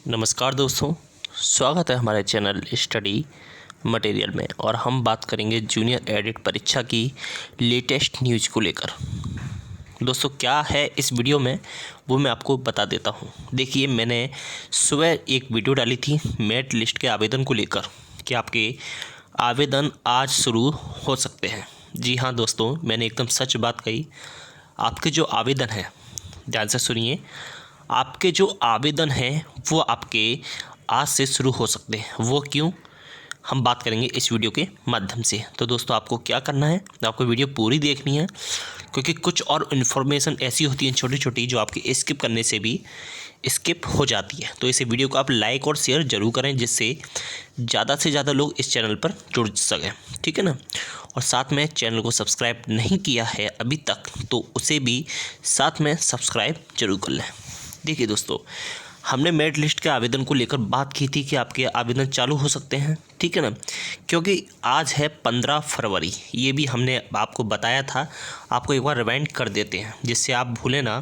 नमस्कार दोस्तों, स्वागत है हमारे चैनल स्टडी मटेरियल में। और हम बात करेंगे जूनियर एडिट परीक्षा की लेटेस्ट न्यूज़ को लेकर। दोस्तों क्या है इस वीडियो में वो मैं आपको बता देता हूँ। देखिए, मैंने सुबह एक वीडियो डाली थी मेरिट लिस्ट के आवेदन को लेकर कि आपके आवेदन आज शुरू हो सकते हैं। जी हाँ दोस्तों, मैंने एकदम सच बात कही। आपके जो आवेदन हैं, ध्यान से सुनिए, आपके जो आवेदन हैं वो आपके आज से शुरू हो सकते हैं। वो क्यों, हम बात करेंगे इस वीडियो के माध्यम से। तो दोस्तों आपको क्या करना है, आपको वीडियो पूरी देखनी है, क्योंकि कुछ और इन्फॉर्मेशन ऐसी होती हैं छोटी छोटी जो आपके स्किप करने से भी स्किप हो जाती है। तो इस वीडियो को आप लाइक और शेयर जरूर करें, जिससे ज़्यादा से ज़्यादा लोग इस चैनल पर जुड़ सकें, ठीक है ना। और साथ में चैनल को सब्सक्राइब नहीं किया है अभी तक तो उसे भी साथ में सब्सक्राइब जरूर कर लें। देखिए दोस्तों, हमने मेरिट लिस्ट के आवेदन को लेकर बात की थी कि आपके आवेदन चालू हो सकते हैं, ठीक है ना, क्योंकि आज है 15 फरवरी। ये भी हमने आपको बताया था, आपको एक बार रिमाइंड कर देते हैं जिससे आप भूलें ना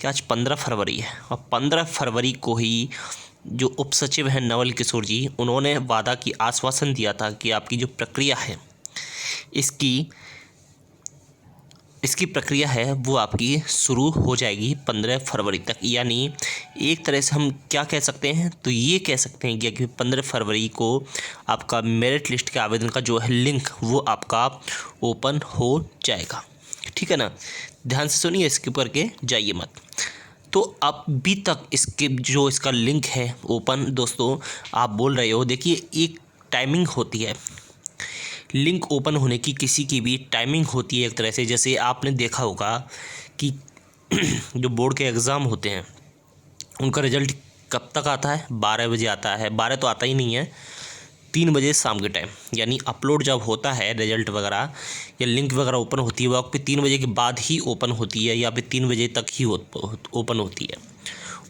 कि आज 15 फरवरी है। और 15 फरवरी को ही जो उप सचिव हैं नवल किशोर जी, उन्होंने वादा की आश्वासन दिया था कि आपकी जो प्रक्रिया है इसकी प्रक्रिया है वो आपकी शुरू हो जाएगी 15 फरवरी तक। यानी एक तरह से हम क्या कह सकते हैं, तो ये कह सकते हैं कि 15 फरवरी को आपका मेरिट लिस्ट के आवेदन का जो है लिंक वो आपका ओपन हो जाएगा, ठीक है ना। ध्यान से सुनिए, स्किप करके जाइए मत। तो अभी तक इसका लिंक है ओपन। दोस्तों आप बोल रहे हो, देखिए एक टाइमिंग होती है लिंक ओपन होने की, किसी की भी टाइमिंग होती है एक तरह से। जैसे आपने देखा होगा कि जो बोर्ड के एग्ज़ाम होते हैं उनका रिज़ल्ट कब तक आता है, 12 बजे आता है। 12 तो आता ही नहीं है, 3 बजे शाम के टाइम। यानी अपलोड जब होता है रिज़ल्ट वगैरह या लिंक वगैरह ओपन होती है, वो आपकी 3 बजे के बाद ही ओपन होती है या फिर 3 बजे तक ही ओपन होती है।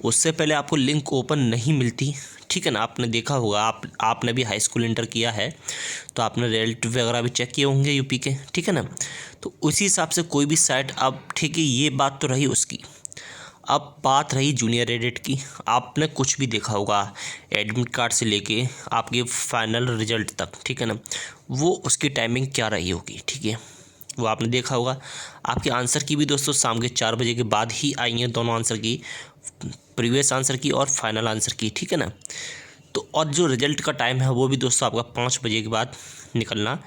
उससे पहले आपको लिंक ओपन नहीं मिलती, ठीक है ना। आपने देखा होगा, आपने भी हाई स्कूल इंटर किया है तो आपने रिजल्ट वगैरह भी चेक किए होंगे यूपी के, ठीक है ना। तो उसी हिसाब से कोई भी साइट, अब ठीक है ये बात तो रही उसकी। अब बात रही जूनियर एडिट की। आपने कुछ भी देखा होगा एडमिट कार्ड से लेके आपके फाइनल रिजल्ट तक, ठीक है ना, वो उसकी टाइमिंग क्या रही होगी, ठीक है, वो आपने देखा होगा। आपके आंसर की भी दोस्तों शाम के 4 बजे के बाद ही आई हैं दोनों आंसर की, प्रीवियस आंसर की और फाइनल आंसर की, ठीक है ना। तो और जो रिजल्ट का टाइम है वो भी दोस्तों आपका 5 बजे के बाद निकलना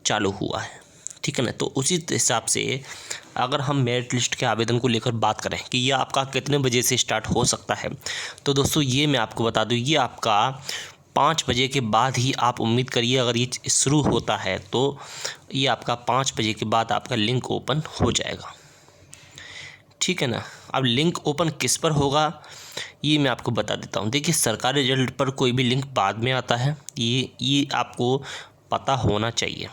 चालू हुआ है, ठीक है ना। तो उसी हिसाब से अगर हम मेरिट लिस्ट के आवेदन को लेकर बात करें कि यह आपका कितने बजे से स्टार्ट हो सकता है, तो दोस्तों ये मैं आपको बता दूं, ये आपका 5 बजे के बाद ही आप उम्मीद करिए। अगर ये शुरू होता है तो ये आपका 5 बजे के बाद आपका लिंक ओपन हो जाएगा, ठीक है ना। अब लिंक ओपन किस पर होगा ये मैं आपको बता देता हूँ। देखिए, सरकारी रिजल्ट पर कोई भी लिंक बाद में आता है, ये आपको पता होना चाहिए।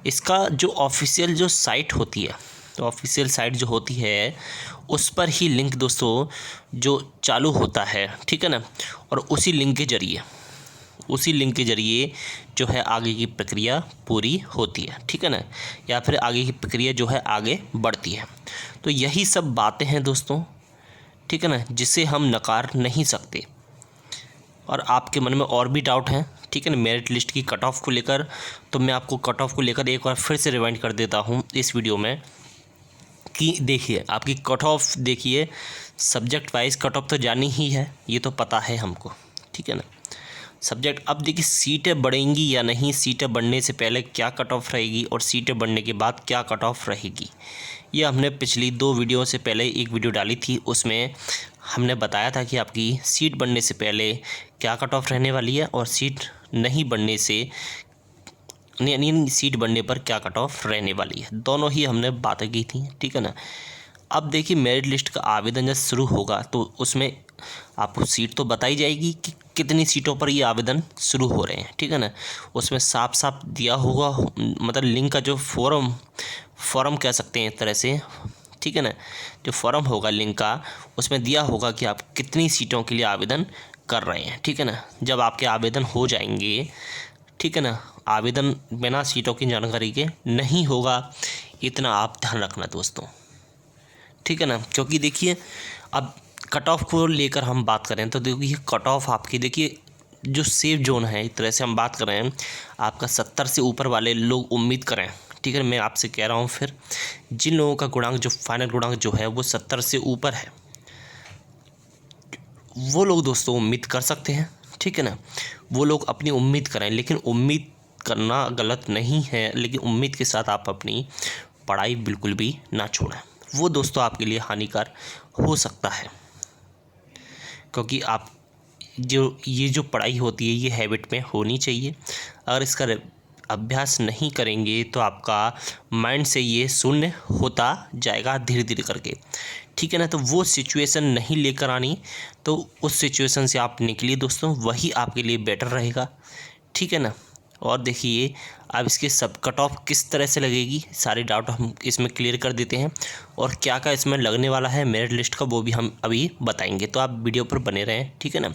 इसका जो ऑफिशियल जो साइट होती है, तो ऑफिशियल साइट जो होती है उस पर ही लिंक दोस्तों जो चालू होता है, ठीक है ना। और उसी लिंक के ज़रिए जो है आगे की प्रक्रिया पूरी होती है, ठीक है ना, या फिर आगे की प्रक्रिया जो है आगे बढ़ती है। तो यही सब बातें हैं दोस्तों, ठीक है ना, जिसे हम नकार नहीं सकते। और आपके मन में और भी डाउट हैं, ठीक है ना, मेरिट लिस्ट की कट ऑफ को लेकर, तो मैं आपको कट ऑफ को लेकर एक बार फिर से रिवाइंड कर देता हूँ इस वीडियो में कि देखिए आपकी कट ऑफ, देखिए सब्जेक्ट वाइज कट ऑफ तो जानी ही है, ये तो पता है हमको, ठीक है ना। सब्जेक्ट, अब देखिए सीटें बढ़ेंगी या नहीं, सीटें बढ़ने से पहले क्या कट ऑफ रहेगी और सीटें बढ़ने के बाद क्या कट ऑफ रहेगी, ये हमने पिछली 2 वीडियो से पहले एक वीडियो डाली थी। उसमें हमने बताया था कि आपकी सीट बढ़ने से पहले क्या कट ऑफ रहने वाली है और सीट नहीं बढ़ने से, यानी सीट बढ़ने पर क्या कट ऑफ रहने वाली है, दोनों ही हमने बातें की थी, ठीक है ना। अब देखिए मेरिट लिस्ट का आवेदन जब शुरू होगा तो उसमें आपको सीट तो बताई जाएगी कि कितनी सीटों पर ये आवेदन शुरू हो रहे हैं, ठीक है ना। उसमें साफ साफ दिया होगा, मतलब लिंक का जो फॉर्म कह सकते हैं एक तरह से, ठीक है ना, जो फॉर्म होगा लिंक का उसमें दिया होगा कि आप कितनी सीटों के लिए आवेदन कर रहे हैं, ठीक है ना। जब आपके आवेदन हो जाएंगे, ठीक है ना, आवेदन बिना सीटों की जानकारी के नहीं होगा, इतना आप ध्यान रखना दोस्तों, ठीक है ना। क्योंकि देखिए अब कट ऑफ को लेकर हम बात करें तो देखिए कट ऑफ आपकी, देखिए जो सेफ जोन है, एक तरह से हम बात कर रहे हैं आपका 70 से ऊपर वाले लोग उम्मीद करें, ठीक है। मैं आपसे कह रहा हूँ फिर जिन लोगों का गुणांक जो फाइनल गुणांक जो है वो 70 से ऊपर है, वो लोग दोस्तों उम्मीद कर सकते हैं, ठीक है ना। वो लोग अपनी उम्मीद करें, लेकिन उम्मीद करना गलत नहीं है, लेकिन उम्मीद के साथ आप अपनी पढ़ाई बिल्कुल भी ना छोड़ें। वो दोस्तों आपके लिए हानिकारक हो सकता है, क्योंकि आप ये जो पढ़ाई होती है ये हैबिट में होनी चाहिए। अगर इसका अभ्यास नहीं करेंगे तो आपका माइंड से ये शून्य होता जाएगा धीरे धीरे करके, ठीक है ना। तो वो सिचुएशन नहीं लेकर आनी, तो उस सिचुएशन से आप निकलिए दोस्तों, वही आपके लिए बेटर रहेगा, ठीक है ना। और देखिए अब इसके सब कट ऑफ किस तरह से लगेगी, सारे डाउट हम इसमें क्लियर कर देते हैं, और क्या क्या इसमें लगने वाला है मेरिट लिस्ट का वो भी हम अभी बताएंगे, तो आप वीडियो पर बने रहें, ठीक है ना।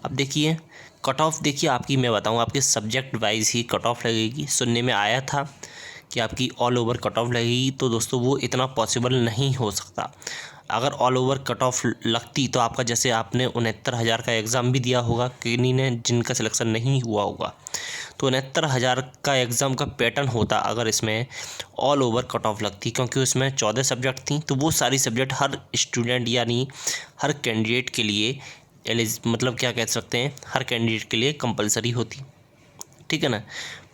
अब देखिए कट ऑफ, देखिए आपकी मैं बताऊं आपके सब्जेक्ट वाइज ही कट ऑफ लगेगी। सुनने में आया था कि आपकी ऑल ओवर कट ऑफ लगेगी, तो दोस्तों वो इतना पॉसिबल नहीं हो सकता। अगर ऑल ओवर कट ऑफ लगती तो आपका, जैसे आपने 69,000 का एग्ज़ाम भी दिया होगा, किन्हीं ने जिनका सिलेक्शन नहीं हुआ होगा, तो 69,000 का एग्ज़ाम का पैटर्न होता अगर इसमें ऑल ओवर कट ऑफ लगती, क्योंकि उसमें 14 सब्जेक्ट थी, तो वो सारी सब्जेक्ट हर स्टूडेंट यानी हर कैंडिडेट के लिए मतलब क्या कह सकते हैं, हर कैंडिडेट के लिए कंपलसरी होती, ठीक है ना।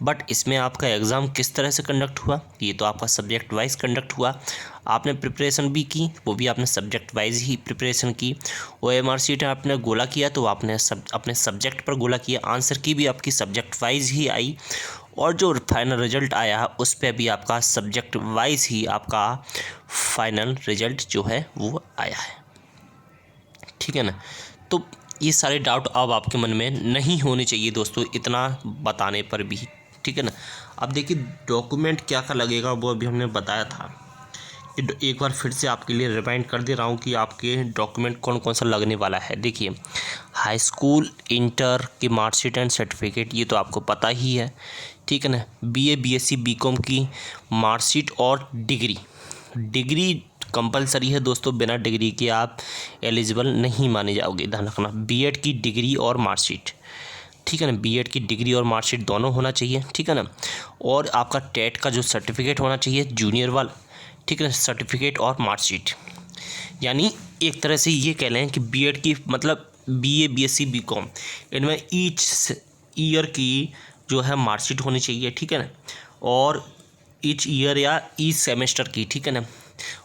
बट इसमें आपका एग्ज़ाम किस तरह से कंडक्ट हुआ, ये तो आपका सब्जेक्ट वाइज कंडक्ट हुआ। आपने प्रिपरेशन भी की, वो भी आपने सब्जेक्ट वाइज ही प्रिपरेशन की। OMR शीट आपने गोला किया तो आपने अपने सब्जेक्ट पर गोला किया, आंसर की भी आपकी सब्जेक्ट वाइज ही आई, और जो फाइनल रिजल्ट आया उस पर भी आपका सब्जेक्ट वाइज ही आपका फाइनल रिजल्ट जो है वो आया है, ठीक है ना। तो ये सारे डाउट अब आपके मन में नहीं होने चाहिए दोस्तों, इतना बताने पर भी, ठीक है ना। अब देखिए डॉक्यूमेंट क्या क्या लगेगा वो अभी हमने बताया था, एक बार फिर से आपके लिए रिमाइंड कर दे रहा हूँ कि आपके डॉक्यूमेंट कौन कौन सा लगने वाला है। देखिए हाई स्कूल इंटर की मार्कशीट एंड सर्टिफिकेट, ये तो आपको पता ही है, ठीक है ना। BA BSc BCom की मार्कशीट और डिग्री कंपलसरी है दोस्तों, बिना डिग्री के आप एलिजिबल नहीं माने जाओगे, ध्यान रखना। B.Ed की डिग्री और मार्कशीट, ठीक है ना, B.Ed की डिग्री और मार्कशीट दोनों होना चाहिए, ठीक है ना। और आपका टेट का जो सर्टिफिकेट होना चाहिए जूनियर वाला, ठीक है ना, सर्टिफिकेट और मार्कशीट। यानी एक तरह से ये कह लें कि B.Ed की मतलब BA BSc BCom इनमें ईच ईयर की जो है मार्कशीट होनी चाहिए, ठीक है ना, और ईच ईयर या ईच सेमेस्टर की, ठीक है ना।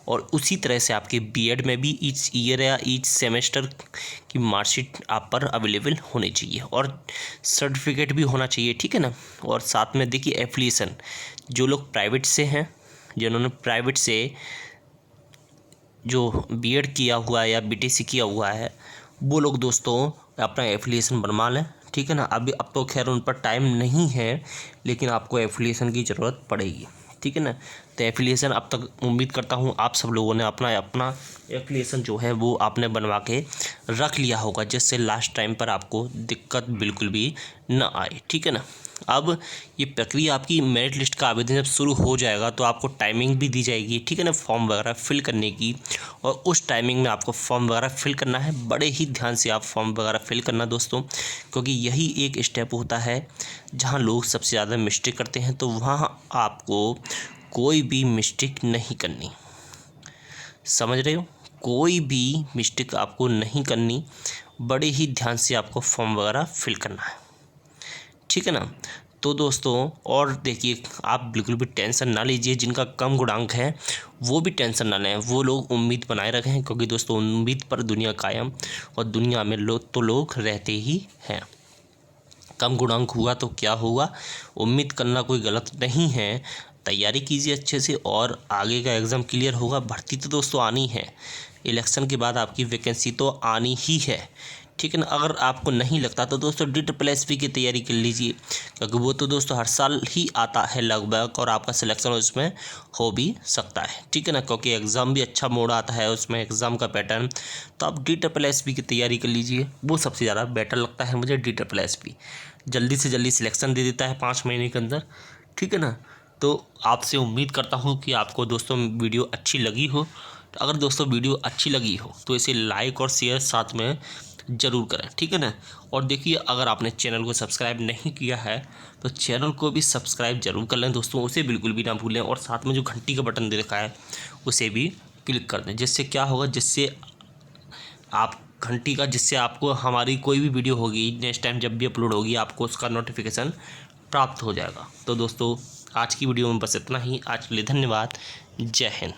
और उसी तरह से आपके B.Ed में भी ईच ईयर या ईच सेमेस्टर की मार्कशीट आप पर अवेलेबल होनी चाहिए, और सर्टिफिकेट भी होना चाहिए, ठीक है ना। और साथ में देखिए एफिलिएशन, जो लोग प्राइवेट से हैं, जिन्होंने प्राइवेट से जो B.Ed किया हुआ है या BTC किया हुआ है, वो लोग दोस्तों अपना एफिलिएशन बनवा लें, ठीक है ना। अब तो खैर उन पर टाइम नहीं है, लेकिन आपको एफिलिएशन की ज़रूरत पड़ेगी, ठीक है ना। तो एफिलिएशन अब तक उम्मीद करता हूँ आप सब लोगों ने अपना एफिलिएशन जो है वो आपने बनवा के रख लिया होगा, जिससे लास्ट टाइम पर आपको दिक्कत बिल्कुल भी ना आए, ठीक है ना। अब ये प्रक्रिया आपकी मेरिट लिस्ट का आवेदन जब शुरू हो जाएगा तो आपको टाइमिंग भी दी जाएगी, ठीक है ना, फॉर्म वगैरह फिल करने की, और उस टाइमिंग में आपको फॉर्म वगैरह फिल करना है। बड़े ही ध्यान से आप फॉर्म वगैरह फिल करना दोस्तों, क्योंकि यही एक स्टेप होता है जहाँ लोग सबसे ज़्यादा मिस्टेक करते हैं, तो वहाँ आपको कोई भी मिस्टेक नहीं करनी, समझ रहे हो, कोई भी मिस्टेक आपको नहीं करनी, बड़े ही ध्यान से आपको फॉर्म वगैरह फिल करना है, ठीक है ना। तो दोस्तों और देखिए आप बिल्कुल भी टेंशन ना लीजिए, जिनका कम गुणांक है वो भी टेंशन ना लें, वो लोग उम्मीद बनाए रखें, क्योंकि दोस्तों उम्मीद पर दुनिया कायम, और दुनिया में लोग रहते ही हैं। कम गुणांक हुआ तो क्या हुआ, उम्मीद करना कोई गलत नहीं है, तैयारी कीजिए अच्छे से, और आगे का एग्ज़ाम क्लियर होगा। भर्ती तो दोस्तों आनी है, इलेक्शन के बाद आपकी वैकेंसी तो आनी ही है, ठीक है ना। अगर आपको नहीं लगता तो दोस्तों DSSP की तैयारी कर लीजिए, क्योंकि वो तो दोस्तों हर साल ही आता है लगभग, और आपका सिलेक्शन उसमें हो भी सकता है, ठीक है ना, क्योंकि एग्ज़ाम भी अच्छा मोड आता है उसमें, एग्ज़ाम का पैटर्न। तो आप DSSP की तैयारी कर लीजिए, वो सबसे ज़्यादा बेटर लगता है मुझे। DSSP जल्दी से जल्दी सिलेक्शन दे देता है 5 महीने के अंदर, ठीक है ना। तो आपसे उम्मीद करता हूँ कि आपको दोस्तों वीडियो अच्छी लगी हो। तो अगर दोस्तों वीडियो अच्छी लगी हो तो इसे लाइक और शेयर साथ में ज़रूर करें, ठीक है ना। और देखिए, अगर आपने चैनल को सब्सक्राइब नहीं किया है तो चैनल को भी सब्सक्राइब जरूर कर लें दोस्तों, उसे बिल्कुल भी ना भूलें। और साथ में जो घंटी का बटन दे रखा है उसे भी क्लिक कर दें। जिससे क्या होगा, जिससे आप घंटी का, जिससे आपको हमारी कोई भी वीडियो होगी नेक्स्ट टाइम जब भी अपलोड होगी आपको उसका नोटिफिकेशन प्राप्त हो जाएगा। तो दोस्तों आज की वीडियो में बस इतना ही। आज के लिए धन्यवाद। जय हिंद।